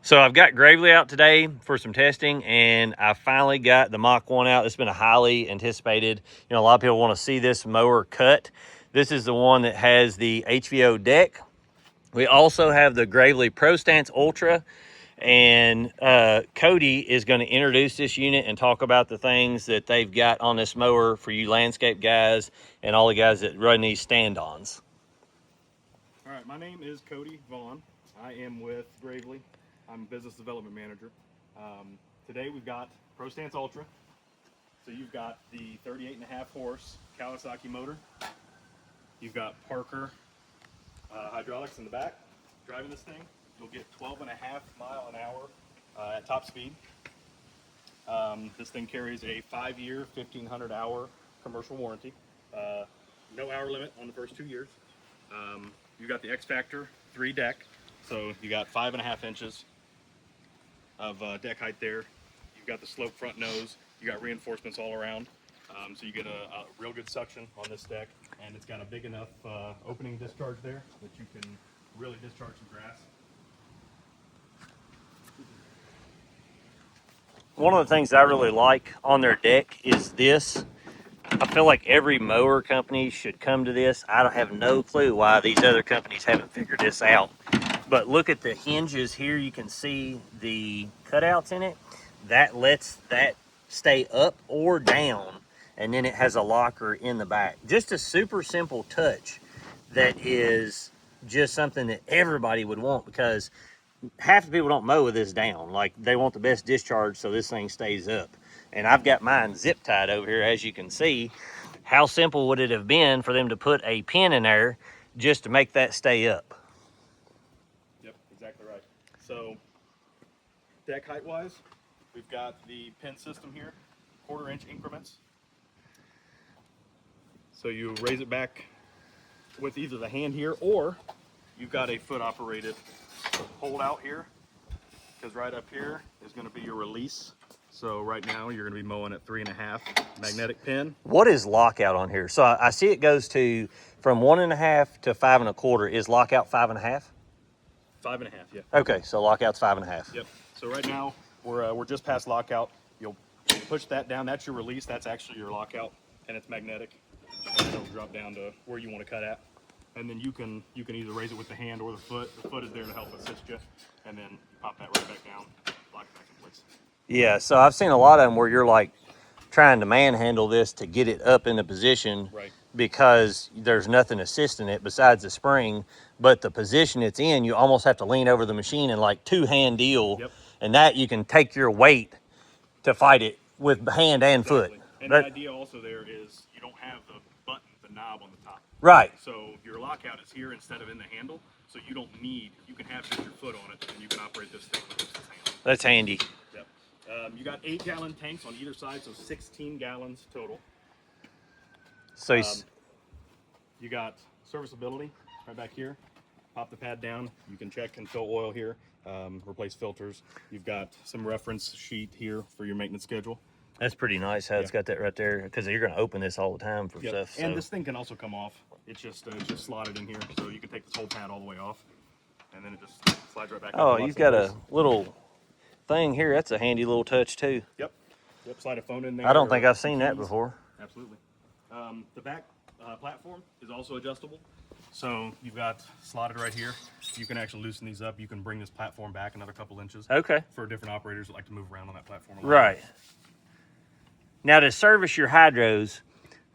So I've got Gravely out today for some testing, and I finally got the Mach 1 out. It's been a highly anticipated. A lot of people want to see this mower cut. This is the one that has the HVO deck. We also have the Gravely Pro Stance Ultra, and Cody is going to introduce this unit and talk about the things that they've got on this mower for you landscape guys and all the guys that run these stand-ons. All right, my name is Cody Vaughn. I am with Gravely. I'm a business development manager. Today we've got Pro Stance Ultra. So you've got the 38.5 horse Kawasaki motor. You've got Parker hydraulics in the back. Driving this thing, you'll get 12.5 mile an hour at top speed. This thing carries a 5-year, 1,500 hour commercial warranty. No hour limit on the first 2 years. You got the X Factor 3 deck, so you got 5.5 inches of deck height there. You've got the slope front nose. You got reinforcements all around, so you get a real good suction on this deck, and it's got a big enough opening discharge there that you can really discharge some grass. One of the things I really like on their deck is this. I feel like every mower company should come to this. I don't have no clue why these other companies haven't figured this out. But look at the hinges here. You can see the cutouts in it. That lets that stay up or down, and then it has a locker in the back. Just a super simple touch that is just something that everybody would want, because half the people don't mow with this down. Like, they want the best discharge, so this thing stays up. And I've got mine zip tied over here, as you can see. How simple would it have been for them to put a pin in there just to make that stay up? Yep, exactly right. So deck height wise, we've got the pin system here, 1/4 inch increments. So you raise it back with either the hand here, or you've got a foot operated hold out here, because right up here is going to be your release. So right now you're going to be mowing at 3.5 magnetic pin. What is lockout on here? So I see it goes to from 1.5 to 5.25. Is lockout 5.5? 5.5, yeah. Okay, so lockout's 5.5. Yep. So right now we're just past lockout. You'll push that down. That's your release. That's actually your lockout, and it's magnetic. And it'll drop down to where you want to cut at, and then you can either raise it with the hand or the foot. The foot is there to help assist you, and then pop that right back down, lock it back in place. Yeah, so I've seen a lot of them where you're like trying to manhandle this to get it up in a position, right, because there's nothing assisting it besides the spring. But the position it's in, you almost have to lean over the machine and like two-hand deal. Yep. And that you can take your weight to fight it with hand and exactly. foot. And the idea also there is you don't have the button, the knob on the top. Right. So your lockout is here instead of in the handle. So you don't need, you can have just your foot on it, and you can operate this thing with just this hand. That's handy. Yep. You got 8-gallon tanks on either side, so 16 gallons total. So you got serviceability right back here. Pop the pad down. You can check and fill oil here, replace filters. You've got some reference sheet here for your maintenance schedule. that's pretty nice how it's got that right there, because you're going to open this all the time for stuff. So. And this thing can also come off. It's just slotted in here, so you can take this whole pad all the way off, and then it just slides right back. Oh, you've got a little thing here. That's a handy little touch too. Yep. Slide a phone in there. I don't think I've seen that before. Absolutely. The back platform is also adjustable. So you've got slotted right here. You can actually loosen these up. You can bring this platform back another couple inches. Okay. For different operators that like to move around on that platform. Right. Now, to service your hydros,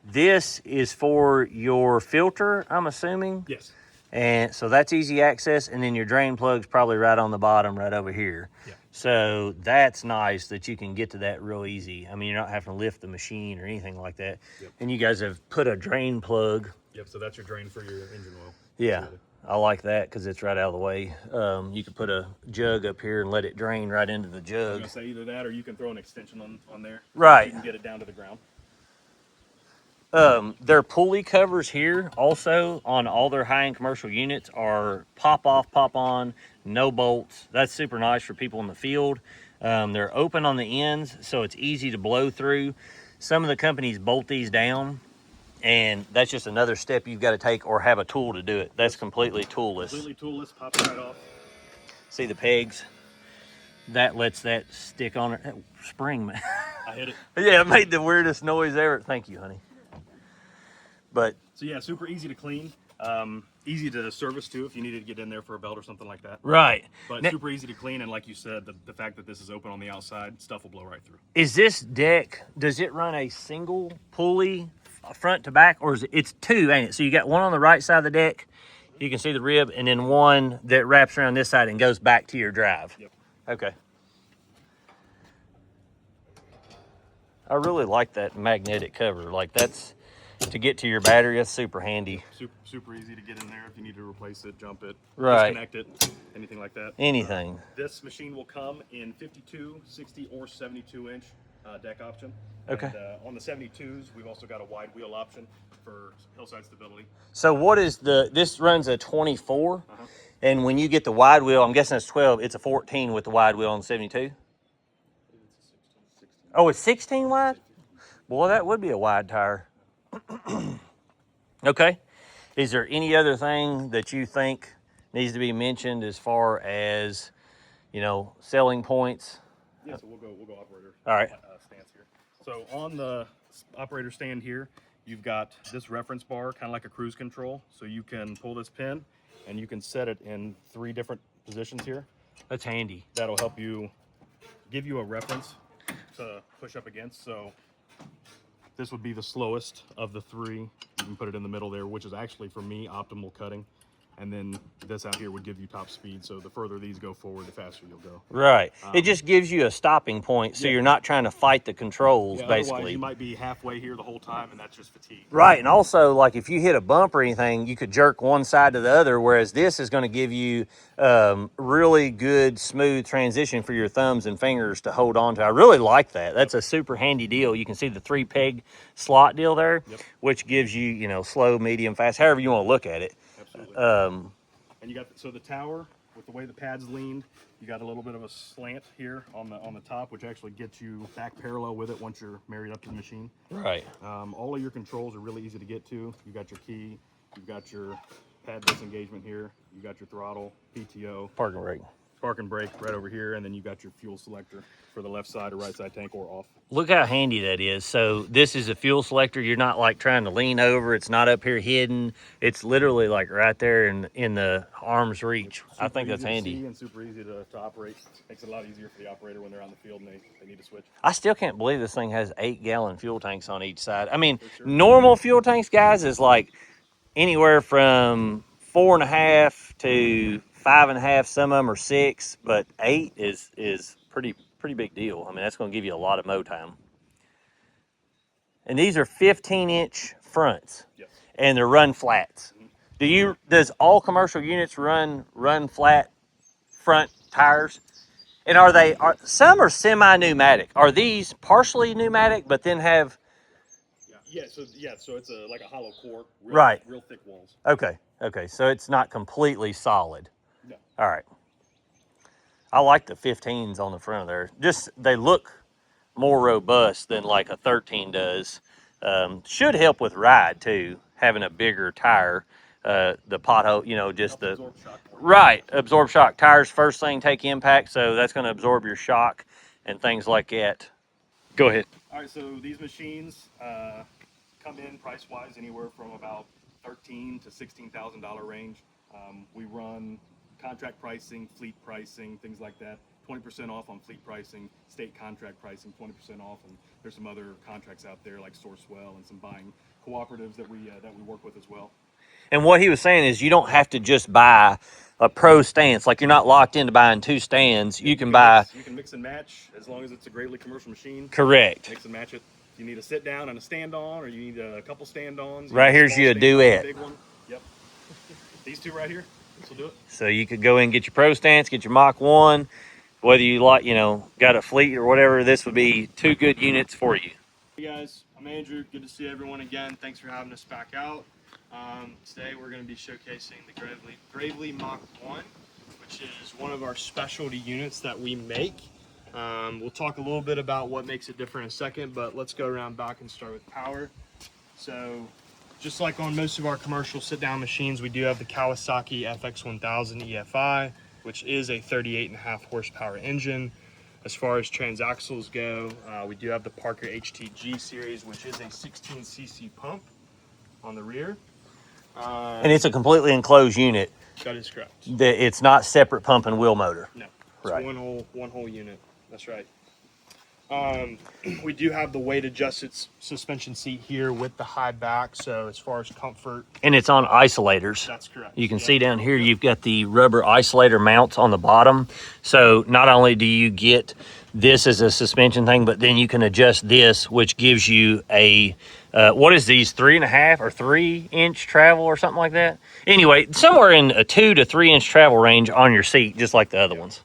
this is for your filter, I'm assuming? Yes. And so that's easy access, and then your drain plug's probably right on the bottom right over here. Yeah. So that's nice that you can get to that real easy. I mean, you're not having to lift the machine or anything like that. Yep. And you guys have put a drain plug. Yep, so that's your drain for your engine oil. Yeah, Absolutely. I like that because it's right out of the way. You could put a jug up here and let it drain right into the I was jug. gonna say either that or you can throw an extension on there. Right. You can get it down to the ground. Their pulley covers here also on all their high-end commercial units are pop off, pop on, no bolts. That's super nice for people in the field. They're open on the ends, so it's easy to blow through. Some of the companies bolt these down, and that's just another step you've got to take, or have a tool to do it. That's completely toolless. Completely toolless, pops right off. See the pegs? that lets that stick on it. That spring, man. I hit it. Yeah, it made the weirdest noise ever. Thank you, honey. But so yeah, super easy to clean. Easy to service too if you needed to get in there for a belt or something like that. right. But Now, super easy to clean, and like you said, the fact that this is open on the outside, stuff will blow right through. is this deck, does it run a single pulley front to back, or is it's two, ain't it? So you got one on the right side of the deck, you can see the rib, and then one that wraps around this side and goes back to your drive. Yep. Okay. I really like that magnetic cover. Like, that's, to get to your battery, that's super handy. Super easy to get in there if you need to replace it, jump it, Right. disconnect it, anything like that. Anything. This machine will come in 52, 60, or 72-inch deck option. Okay. And, on the 72s, we've also got a wide wheel option for hillside stability. So what is this runs a 24, and when you get the wide wheel, I'm guessing it's 12, it's a 14 with the wide wheel on 72? Oh, it's 16 wide? Boy, that would be a wide tire. Okay. Is there any other thing that you think needs to be mentioned as far as, selling points? Yeah, so we'll go operator. All right. Stance here. So on the operator stand here, you've got this reference bar, kind of like a cruise control. So you can pull this pin, and you can set it in 3 different positions here. That's handy. That'll help you give you a reference to push up against. So this would be the slowest of the 3. You can put it in the middle there, which is actually, for me, optimal cutting. And then this out here would give you top speed. So the further these go forward, the faster you'll go. Right. It just gives you a stopping point, so you're not trying to fight the controls, Yeah, basically. otherwise you might be halfway here the whole time, and that's just fatigue. Right, and also, like, if you hit a bump or anything, you could jerk one side to the other, whereas this is going to give you really good, smooth transition for your thumbs and fingers to hold on to. I really like that. That's a super handy deal. You can see the 3-peg slot deal there, which gives you, slow, medium, fast, however you want to look at it. Absolutely. And you got the tower with the way the pad's leaned. You got a little bit of a slant here on the top, which actually gets you back parallel with it once you're married up to the machine. Right. All of your controls are really easy to get to. You got your key, you've got your pad disengagement here, you got your throttle, PTO, park and brake right over here, and then you got your fuel selector for the left side or right side tank or off. Look how handy that is. So this is a fuel selector. You're not like trying to lean over. It's not up here hidden. It's literally like right there in the arm's reach. I think that's handy. And super easy to operate. Makes it a lot easier for the operator when they're on the field and they need to switch. I still can't believe this thing has 8-gallon fuel tanks on each side. I mean, normal fuel tanks, guys, is like anywhere from 4.5 to 5.5. Some of them are 6, but 8 is pretty big deal. I mean, that's going to give you a lot of mow time. And these are 15-inch fronts, and they're run flats. Does all commercial units run flat front tires? And some are semi-pneumatic? Are these partially pneumatic, but then have? So it's like a hollow core, real thick walls. Okay. So it's not completely solid. No. All right. I like the 15s on the front of there. Just, they look more robust than like a 13 does. Should help with ride too, having a bigger tire. The pothole, just the absorb shock. Right, absorb shock. Tires first thing take impact, so that's going to absorb your shock and things like that. Go ahead. All right, so these machines come in price-wise anywhere from about $13,000 to $16,000 range. We run contract pricing, fleet pricing, things like that. 20% off on fleet pricing, state contract pricing, 20% off, and there's some other contracts out there like Sourcewell and some buying cooperatives that we work with as well. And what he was saying is you don't have to just buy a pro stance. Like, you're not locked into buying 2 stands. You can mix and match as long as it's a Gravely commercial machine. Correct. Mix and match it. You need a sit down and a stand on, or you need a couple stand ons. Right here's you a duet. Big one. Yep. These 2 right here. This will do it. So you could go in and get your pro stance, get your Mach 1. Whether you like, got a fleet or whatever, this would be 2 good units for you. Hey guys, I'm Andrew. Good to see everyone again. Thanks for having us back out. Today we're going to be showcasing the Gravely Mach 1, which is one of our specialty units that we make. We'll talk a little bit about what makes it different in a second, but let's go around back and start with power. So, just like on most of our commercial sit-down machines, we do have the Kawasaki FX1000 EFI. which is a 38.5 horsepower engine. As far as transaxles go, we do have the Parker HTG series, which is a 16cc pump on the rear. And it's a completely enclosed unit. That is correct. It's not separate pump and wheel motor. No, it's right. one whole unit. That's right. We do have the weight adjusted suspension seat here with the high back, so as far as comfort. And it's on isolators. That's correct. You can see down here, you've got the rubber isolator mounts on the bottom. So not only do you get this as a suspension thing, but then you can adjust this, which gives you a, what is these, 3.5 or 3 inch travel or something like that? Anyway, somewhere in a 2 to 3 inch travel range on your seat, just like the other ones.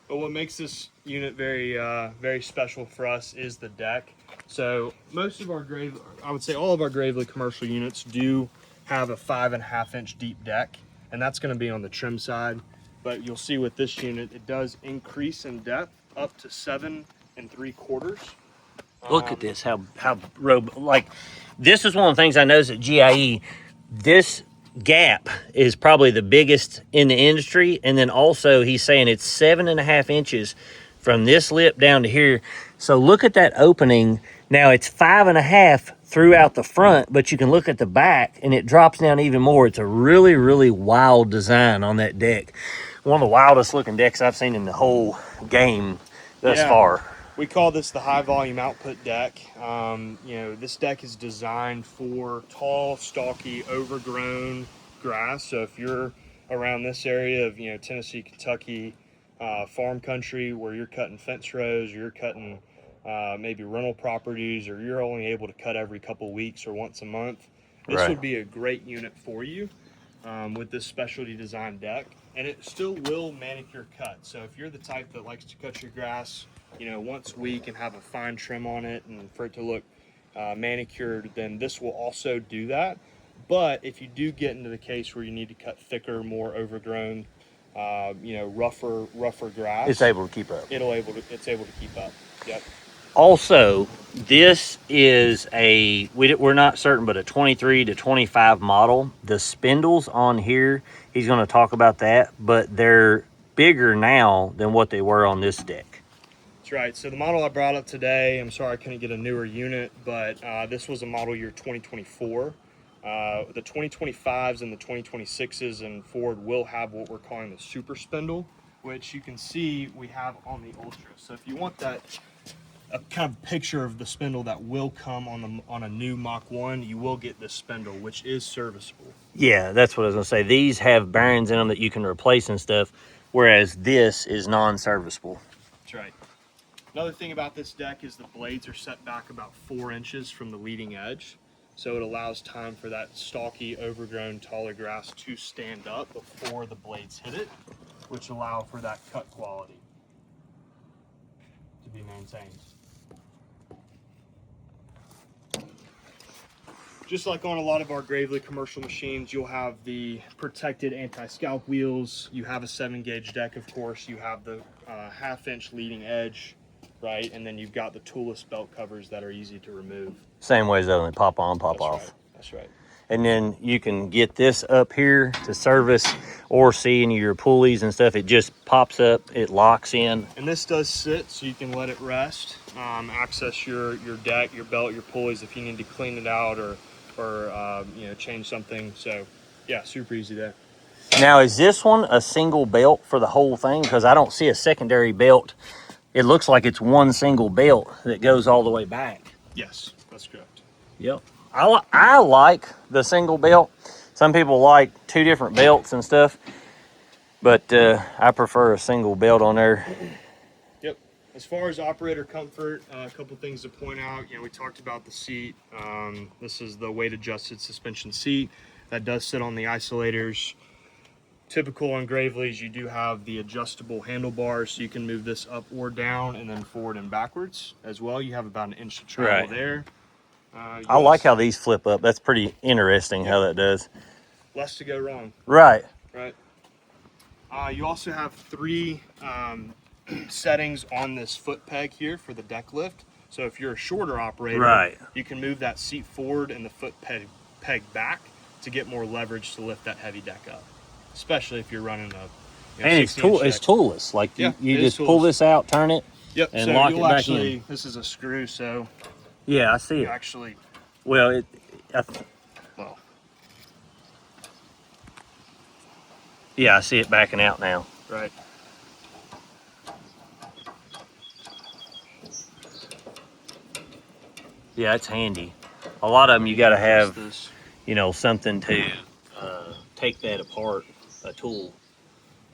But what makes this unit very special for us is the deck. So most of our I would say all of our Gravely commercial units do have a 5.5 inch deep deck, and that's going to be on the trim side. But you'll see with this unit, it does increase in depth up to 7 3/4. Look at this, like, this is one of the things I noticed at GIE. This gap is probably the biggest in the industry, and then also he's saying it's 7.5 inches from this lip down to here. So look at that opening. Now it's 5.5 throughout the front, but you can look at the back and it drops down even more. It's a really, really wild design on that deck. One of the wildest looking decks I've seen in the whole game thus far. We call this the high volume output deck. You know, this deck is designed for tall, stalky, overgrown grass. So if you're around this area of, you know, Tennessee, Kentucky, farm country where you're cutting fence rows, or you're cutting maybe rental properties, or you're only able to cut every couple weeks or once a month, this would be a great unit for you with this specialty design deck. And it still will manicure cut. So if you're the type that likes to cut your grass, you know, once a week and have a fine trim on it and for it to look manicured, then this will also do that. But if you do get into the case where you need to cut thicker, more overgrown, you know, rougher grass, It's able to keep up. It's able to keep up. Yep. Also, this is we're not certain, but a 23 to 25 model. The spindles on here, he's going to talk about that, but they're bigger now than what they were on this deck. That's right. So the model I brought up today, I'm sorry I couldn't get a newer unit, but this was a model year 2024. The 2025s and the 2026s and Ford will have what we're calling the super spindle, which you can see we have on the Ultra. So if you want that a kind of picture of the spindle that will come on a new Mach 1, you will get this spindle, which is serviceable. Yeah, that's what I was gonna say. These have bearings in them that you can replace and stuff, whereas this is non-serviceable. That's right. Another thing about this deck is the blades are set back about 4 inches from the leading edge, so it allows time for that stalky, overgrown, taller grass to stand up before the blades hit it, which allow for that cut quality to be maintained. Just like on a lot of our Gravely commercial machines, you'll have the protected anti-scalp wheels. You have a 7-gauge deck, of course. You have the 1/2 inch leading edge, right? And then you've got the toolless belt covers that are easy to remove. Same way as that, they pop on, pop off. Right. That's right. And then you can get this up here to service or see any of your pulleys and stuff. It just pops up, it locks in. And this does sit, so you can let it rest, access your deck, your belt, your pulleys if you need to clean it out or you know, change something. So yeah, super easy there. Now, is this one a single belt for the whole thing? Because I don't see a secondary belt. It looks like it's one single belt that goes all the way back. Yes, that's correct. Yep. I like the single belt. Some people like 2 different belts and stuff, but I prefer a single belt on there. Yep. As far as operator comfort, a couple things to point out. You know, we talked about the seat. This is the weight adjusted suspension seat that does sit on the isolators. Typical on Gravely's, you do have the adjustable handlebars, so you can move this up or down and then forward and backwards as well. You have about 1 inch of travel there. I like how these flip up. That's pretty interesting how that does. Less to go wrong. Right. Right. You also have 3 settings on this foot peg here for the deck lift. So if you're a shorter operator, you can move that seat forward and the foot peg back to get more leverage to lift that heavy deck up, especially if you're running you know, And it's 60-inch it's deck. toolless. Like Yeah, you it is just pull toolless. this out, turn it, Yep. and So lock it you'll back actually, in. this is a screw, so Yeah, I see you it. actually, Well, well, yeah, I see it backing out now. right. Yeah, it's handy. A lot of them you got to have, This. you know, something to take that apart, a tool.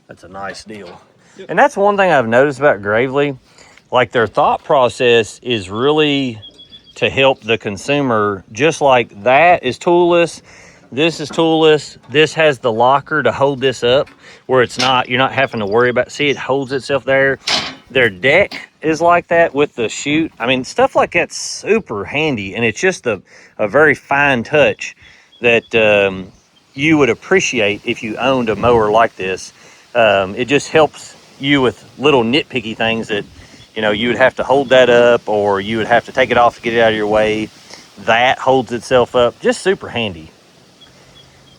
That's a nice deal. Yep. And that's one thing I've noticed about Gravely. Like their thought process is really to help the consumer, just like that is toolless. This is toolless. This has the locker to hold this up where it's not, you're not having to worry about, see, it holds itself there. Their deck is like that with the chute. I mean, stuff like that's super handy, and it's just a very fine touch that you would appreciate if you owned a mower like this. It just helps you with little nitpicky things that, you know, you would have to hold that up or you would have to take it off to get it out of your way. That holds itself up. Just super handy.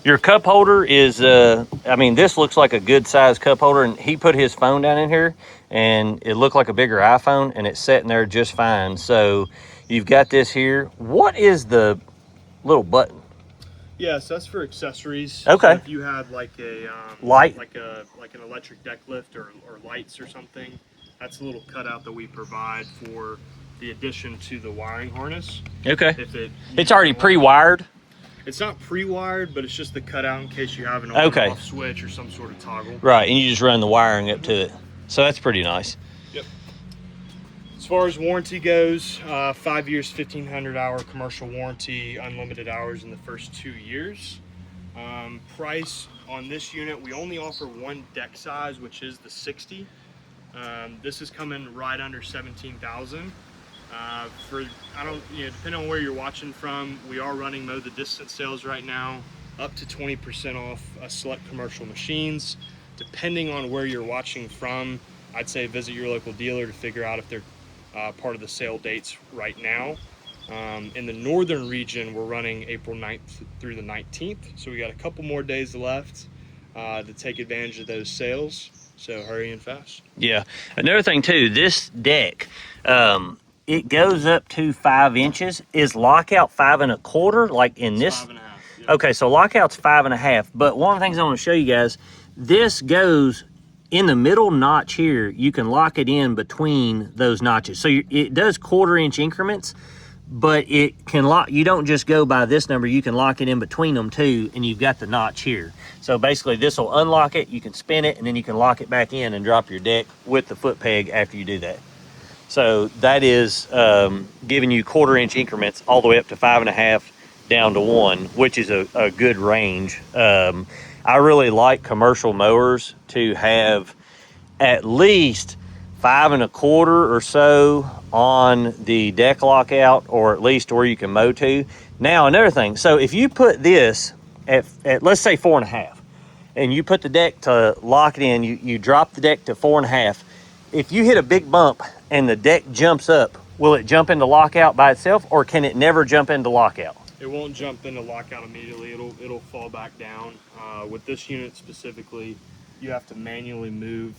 Your cup holder is, I mean, this looks like a good size cup holder, and he put his phone down in here and it looked like a bigger iPhone, and it's sitting there just fine. So you've got this here. What is the little button? Yeah, so that's for accessories. Okay. So if you had like a Light. like an electric deck lift or lights or something, that's a little cutout that we provide for the addition to the wiring harness. Okay. If It's already pre-wired. It's not pre-wired, but it's just the cutout in case you have an Okay. on-off switch or some sort of toggle. Right, and you just run the wiring up to it. So that's pretty nice. Yep. As far as warranty goes, 5 years, 1,500-hour commercial warranty, unlimited hours in the first 2 years. Price on this unit, we only offer one deck size, which is the 60. This is coming right under 17,000. For depending on where you're watching from, we are running mow the distance sales right now, up to 20% off select commercial machines. Depending on where you're watching from, I'd say visit your local dealer to figure out if they're part of the sale dates right now. In the northern region, we're running April 9th through the 19th, so we got a couple more days left to take advantage of those sales. So hurry and fast. Yeah. Another thing too, this deck, it goes up to 5 inches. Is lockout 5 1/4? Like in It's this? 5.5. Yep. Okay, so lockout's 5 1/2. But one of the things I want to show you guys, this goes in the middle notch here. You can lock it in between those notches. So it does 1/4 inch increments, but it can lock. You don't just go by this number. You can lock it in between them too, and you've got the notch here. So basically, this will unlock it. You can spin it, and then you can lock it back in and drop your deck with the foot peg after you do that. So that is giving you 1/4 inch increments all the way up to 5 1/2 down to 1, which is a good range. I really like commercial mowers to have at least 5 1/4 or so on the deck lockout, or at least where you can mow to. Now another thing, so if you put this at let's say 4 1/2, and you put the deck to lock it in, you drop the deck to 4 1/2. If you hit a big bump and the deck jumps up, will it jump into lockout by itself, or can it never jump into lockout? It won't jump into lockout immediately. It'll fall back down. With this unit specifically, you have to manually move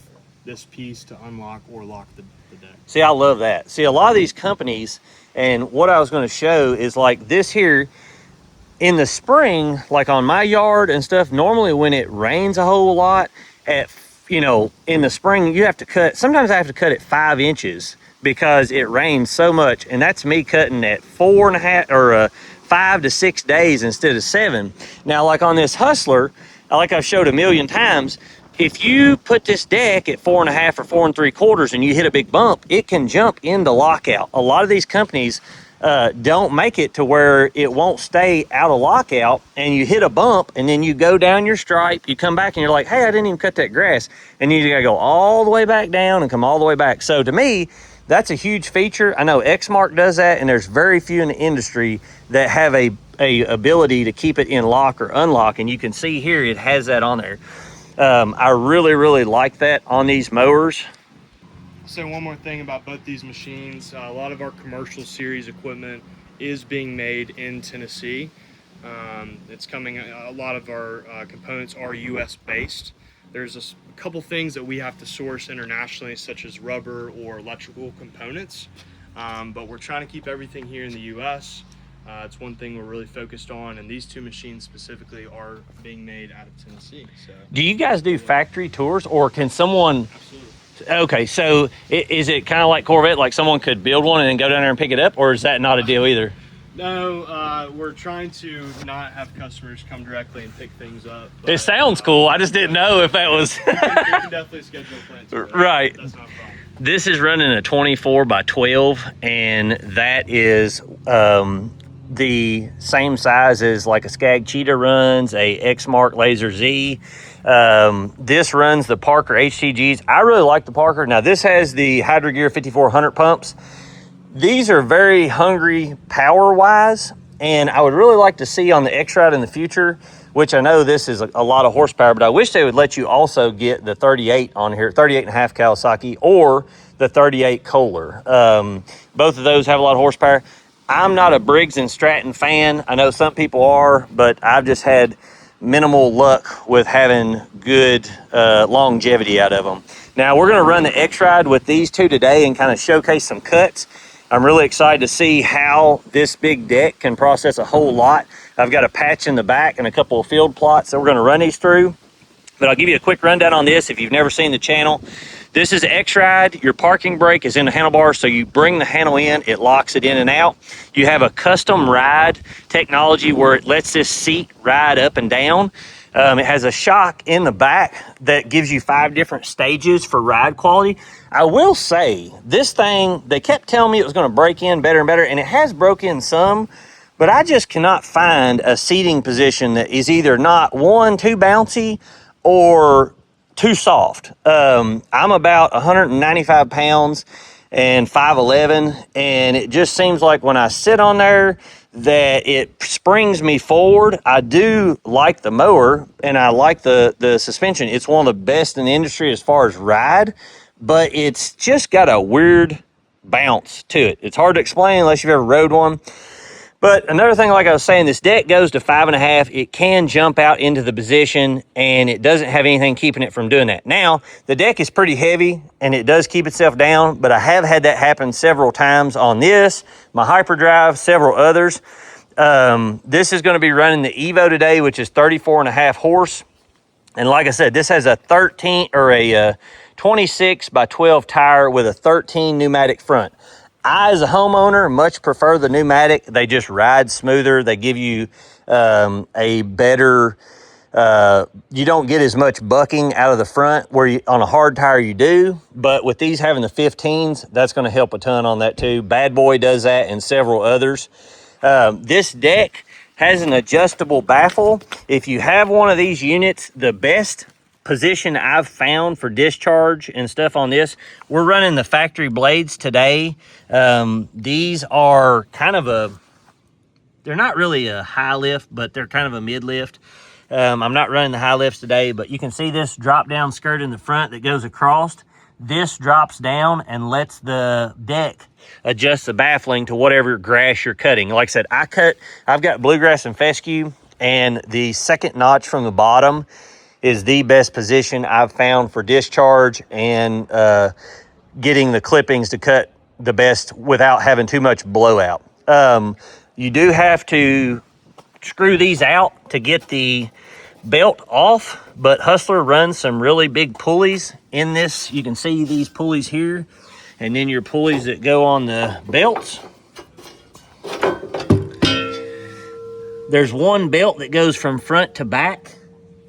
this piece to unlock or lock the deck. See, I love that. See, a lot of these companies, and what I was going to show is like this here in the spring, like on my yard and stuff, normally when it rains a whole lot, in the spring, you have to cut, sometimes I have to cut it 5 inches because it rains so much, and that's me cutting at 4 1/2 or 5 to 6 days instead of 7. Now, like on this Hustler, like I've showed a million times, if you put this deck at 4 1/2 or 4 3/4 and you hit a big bump, it can jump into lockout. A lot of these companies don't make it to where it won't stay out of lockout, and you hit a bump and then you go down your stripe, you come back and you're like, hey, I didn't even cut that grass, and you gotta go all the way back down and come all the way back. So to me, that's a huge feature. I know Exmark does that, and there's very few in the industry that have a ability to keep it in lock or unlock, and you can see here it has that on there. I really like that on these mowers. So one more thing about both these machines, a lot of our commercial series equipment is being made in Tennessee. It's coming, a lot of our components are US based. there's a couple things that we have to source internationally, such as rubber or electrical components. But we're trying to keep everything here in the U.S. It's one thing we're really focused on, and these 2 machines specifically are being made out of Tennessee. So, Do you guys do factory tours, or can someone? absolutely. Okay, so is it kind of like Corvette, like someone could build one and then go down there and pick it up, or is that not a deal either? No, we're trying to not have customers come directly and pick things up. It sounds cool. I just didn't know if that was. We can definitely schedule a plan to Right. That's not a problem. This is running a 24 by 12, and that is the same size as like a Skag Cheetah runs, a X-Mark Laser Z. This runs the Parker HTGs. I really like the Parker. Now this has the Hydro Gear 5400 pumps. These are very hungry power-wise, and I would really like to see on the X-Ride in the future, which I know this is a lot of horsepower, but I wish they would let you also get the 38 on here, 38.5 Kawasaki, or the 38 Kohler. Both of those have a lot of horsepower. I'm not a Briggs & Stratton fan. I know some people are, but I've just had minimal luck with having good longevity out of them. Now, we're going to run the X-Ride with these 2 today and kind of showcase some cuts. I'm really excited to see how this big deck can process a whole lot. I've got a patch in the back and a couple of field plots that we're going to run these through. But I'll give you a quick rundown on this if you've never seen the channel. This is X-Ride. Your parking brake is in the handlebar, so you bring the handle in, it locks it in and out. You have a custom ride technology where it lets this seat ride up and down. It has a shock in the back that gives you 5 different stages for ride quality. I will say, this thing, they kept telling me it was going to break in better and better, and it has broke in some, but I just cannot find a seating position that is either not, one, too bouncy, or too soft. I'm about 195 pounds and 5'11", and it just seems like when I sit on there that it springs me forward. I do like the mower, and I like the suspension. It's one of the best in the industry as far as ride, but it's just got a weird bounce to it. It's hard to explain unless you've ever rode one. But another thing, like I was saying, this deck goes to 5.5. It can jump out into the position, and it doesn't have anything keeping it from doing that. Now, the deck is pretty heavy, and it does keep itself down, but I have had that happen several times on this, my Hyperdrive, several others. This is going to be running the Evo today, which is 34.5 horse. And like I said, this has a 26 by 12 tire with a 13 pneumatic front. I, as a homeowner, much prefer the pneumatic. They just ride smoother. They give you a better, you don't get as much bucking out of the front where you, on a hard tire you do. But with these having the 15s, that's going to help a ton on that too. Bad Boy does that and several others. This deck has an adjustable baffle. If you have one of these units, the best position I've found for discharge and stuff on this, we're running the factory blades today. These are kind of they're not really a high lift, but they're kind of a mid lift. I'm not running the high lifts today, but you can see this drop down skirt in the front that goes across. This drops down and lets the deck adjust the baffling to whatever grass you're cutting. Like I said, I've got bluegrass and fescue, and the second notch from the bottom is the best position I've found for discharge and getting the clippings to cut the best without having too much blowout. You do have to screw these out to get the belt off, but Hustler runs some really big pulleys in this. You can see these pulleys here, and then your pulleys that go on the belts. There's one belt that goes from front to back,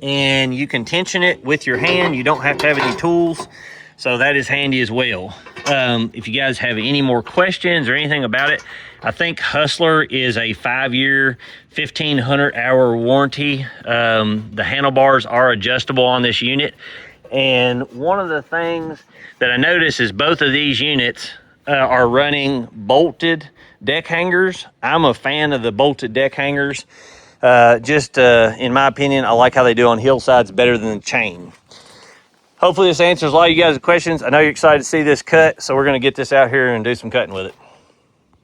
and you can tension it with your hand. You don't have to have any tools, so that is handy as well. If you guys have any more questions or anything about it, I think Hustler is a 5-year, 1,500-hour warranty. The handlebars are adjustable on this unit, and one of the things that I noticed is both of these units are running bolted deck hangers. I'm a fan of the bolted deck hangers. In my opinion, I like how they do on hillsides better than the chain. Hopefully this answers a lot of you guys' questions. I know you're excited to see this cut, so we're going to get this out here and do some cutting with it.